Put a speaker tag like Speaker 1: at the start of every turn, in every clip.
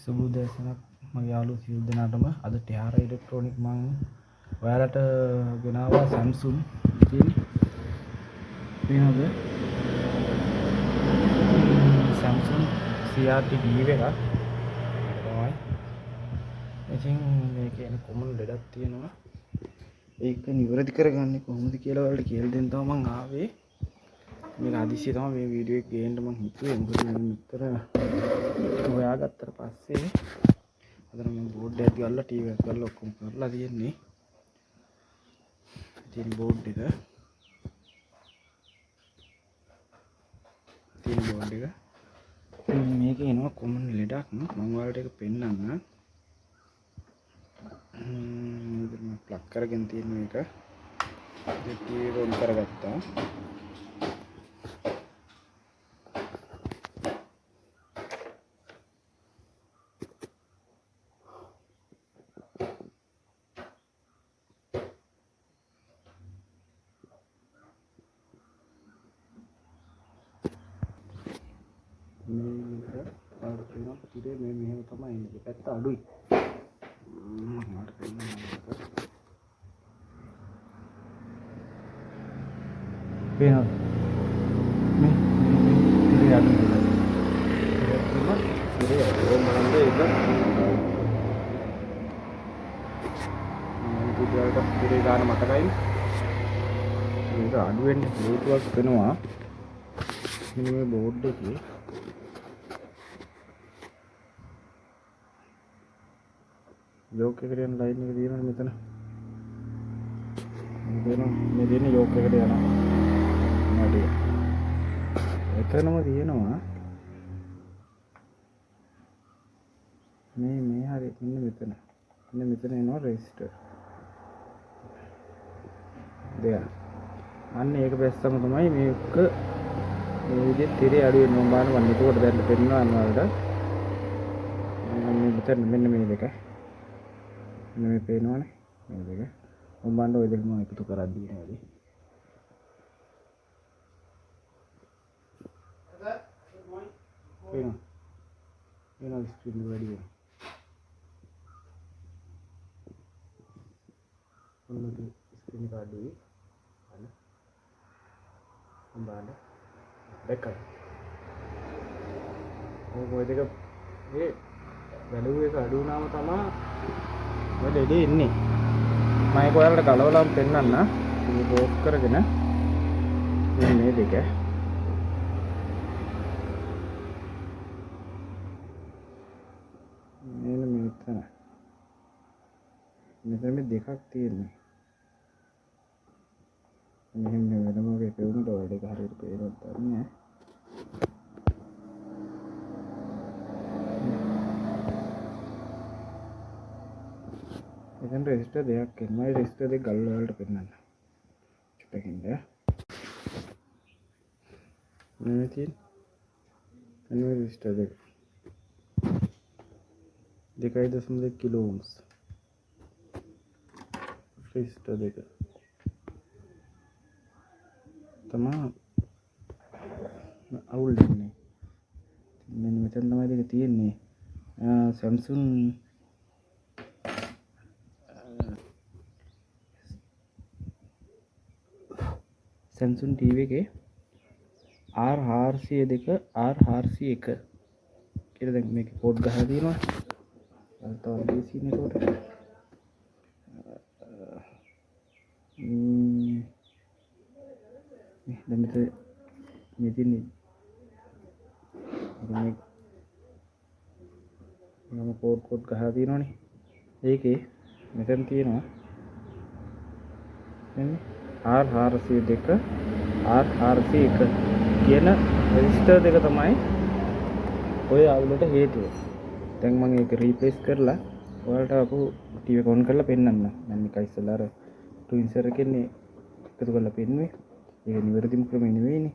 Speaker 1: සුබ දේශනක් මගේ යාළුවෝ සියලු දෙනාටම අද ටිආර් ඉලෙක්ට්‍රොනික මම ඔයාලට ගෙනාවා Samsung තියෙන්නේ වෙනද Samsung CRT TV එකක් තමයි. ඉතින් මේකේ එන කොමන් ලෙඩක් තියෙනවා. ඒක නිවැරදි කරගන්නේ කොහොමද කියලා ඔයාලට කියලා දෙන්න තමයි මම ආවේ. මේක හදිස්සිය තමයි මේ වීඩියෝ එක ගේන්න මම හිතුවේ. මොකද මම මෙතර හොයාගත්තට පස්සේ අද මම බෝඩ් එකක් ගල්ලා ටීවී එකක් ගල්ලා ඔක්කොම කරලා තියෙන්නේ. ඉතින් බෝඩ් එක මේකේ එනවා කොමන් ලෙඩක් මම ඔයාලට ඒක පෙන්නන්න. මේක මම ප්ලග් කරගෙන තියෙන එක. මේ ටීවී ඔන් කරගත්තා. මේක ආරෝපණය පිටේ මේ මෙහෙම තමයි ඉන්නේ. පැත්ත අඩුයි. මාර පෙන්නන්න. පේනවද? මේ පිටේ අඩුයි. පිටේ අඩුයි බලන්න ඒක. මේ පිටේට පිටේ ගන්න මතකයි. මේක අඩු වෙන්නේ හේතුවක් වෙනවා. මෙන්න මේ බෝඩ් එකේ යෝක් එකට යන ලයින් එක තියෙනවනේ මෙතන. මේ දෙන්නේ යෝක් එකට යනවා. නඩේ. එතනම තියෙනවා. මේ හරි මෙන්න මෙතන. මෙන්න මෙතන එනවා රෙජිස්ටර්. දෙයක්. අන්න ඒක බැස්සම තමයි මේක මේ විදිහට තිරේ අඩු වෙනවා බලන්න මම එතකොට දැන් පෙන්නනවා අන්නවලට. මෙන්න මේ දෙක. මේ පේනවනේ මේ දෙක. මම බලන්න ඔය දෙක මම එකතු කරද්දී නේද? පේනවා ස්ක්‍රීන් වැඩි වෙනවා. ඔන්න ස්ක්‍රීන් එක අඩුයි. අන්න. මම බලන්න. දෙකයි. ඔය දෙක මේ වැලුව එක අඩු වුණාම තමයි ඔය දෙඩේ ඉන්නේ. මම ඒක ඔයාලට ගලවලා පෙන්නන්න. මේක ඕෆ් කරගෙන මේ දෙක. මෙතන. මෙතන මේ දෙකක් තියෙන්නේ. මෙහෙම වෙනම එකේ වුණොත් ඔය දෙක හරියට පේනවත් නැහැ. එතන රෙජිස්ටර් දෙකක් එනවා. ඒ රෙජිස්ටර් දෙක ගල්ලා වලට පෙන්නන්න. චුට්ටකින්ද. මේ තියෙන. අනිත් රෙජිස්ටර් දෙක. 2.2 කිලෝ ඕම්ස්. රෙජිස්ටර් දෙක. තමා අවුල් වෙන්නේ. මෙන්න මෙතන තමයි දෙක තියෙන්නේ. Samsung TV එකේ R402 R401 කියලා දැන් මේක කෝඩ් ගහලා තියෙනවා. තව DC නේ කොට. දැන් මෙතන මම කෝඩ් ගහලා තියෙනවනේ. ඒකේ මෙතන තියෙනවා එන්නේ R402 R401 කියන රෙජිස්ටර් දෙක තමයි ඔය අවුලට හේතුව. දැන් මම ඒක රීප්ලේස් කරලා ඔයාලට අපු ටීවී එක ඔන් කරලා පෙන්නන්න. මම එක ඉස්සෙල්ලා අර ට්වින්සර් එකනේ එකතු කරලා පෙන්නුවේ. ඒක නිවැරදිම ක්‍රමය නෙවෙයිනේ.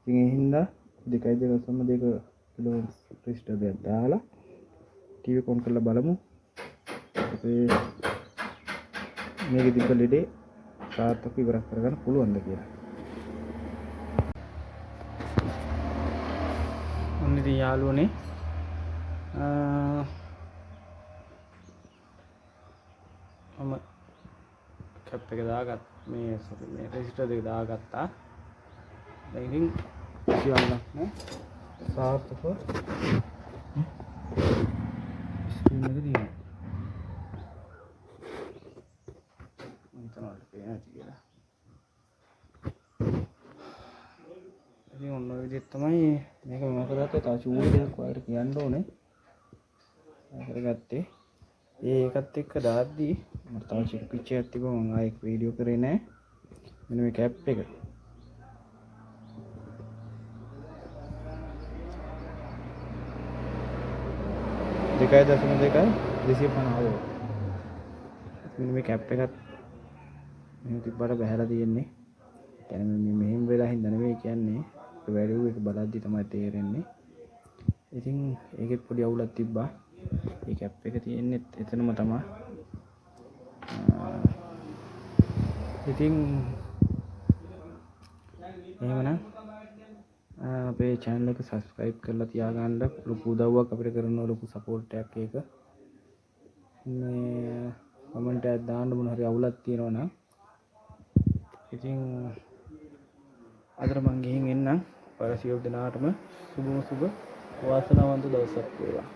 Speaker 1: ඉතින් ඒ හින්දා 2.2 කිලෝ රෙජිස්ටර් දෙයක් දාලා ටීවී එක ඔන් කරලා බලමු. මේකේ තිබ්බ ලෙඩේ සාර්ථකව ඉවර කරගන්න පුළුවන්ද කියලා. ඔන්න ඉතින් යාළුවනේ කැප් එක දාගත් මේ රෙජිස්ටර් එක දාගත්තා. දැන් ඉතින් කිසිවන්නක් නෑ. සාර්ථකව ස්ක්‍රීන් එක තියෙනවා. මම හිතනවා පේනවා කියලා. ඉතින් ඔන්න ඔය විදිහට තමයි මේක මම කරගත්තේ. තව චූටි දෙයක් ඔයාලට කියන්න ඕනේ. මම කරගත්තේ. ඒකත් එක්ක දාද්දී මට තව චෙක් පිච් එකක් තිබුණා. මම ආයෙ වීඩියෝ කරේ නෑ. මෙන්න මේ කැප් එක. 2.2 250. මෙන්න මේ කැප් එකත් මෙහෙම තිබ්බට බහැලා තියෙන්නේ. කියන්නේ මේ මෙහෙම වෙලා හින්දා නෙවෙයි කියන්නේ. ඒක වැලියු එක බලද්දි තමයි තේරෙන්නේ. ඉතින් ඒකෙත් පොඩි අවුලක් තිබ්බා. මේ කැප් එක තියෙන්නේ එතනම තමයි. ඉතින් එහෙමනම් අපේ channel එක subscribe කරලා තියාගන්න. ලොකු උදව්වක් අපිට කරන ලොකු support එකක් ඒක. මේ comment එකක් දාන්න මොන හරි අවුලක් තියෙනවා නම්. ඉතින් අදට මං ගිහින් එන්නම්. ඔයාලා සියලු දෙනාටම සුබ වාසනාවන්ත දවසක් වේවා.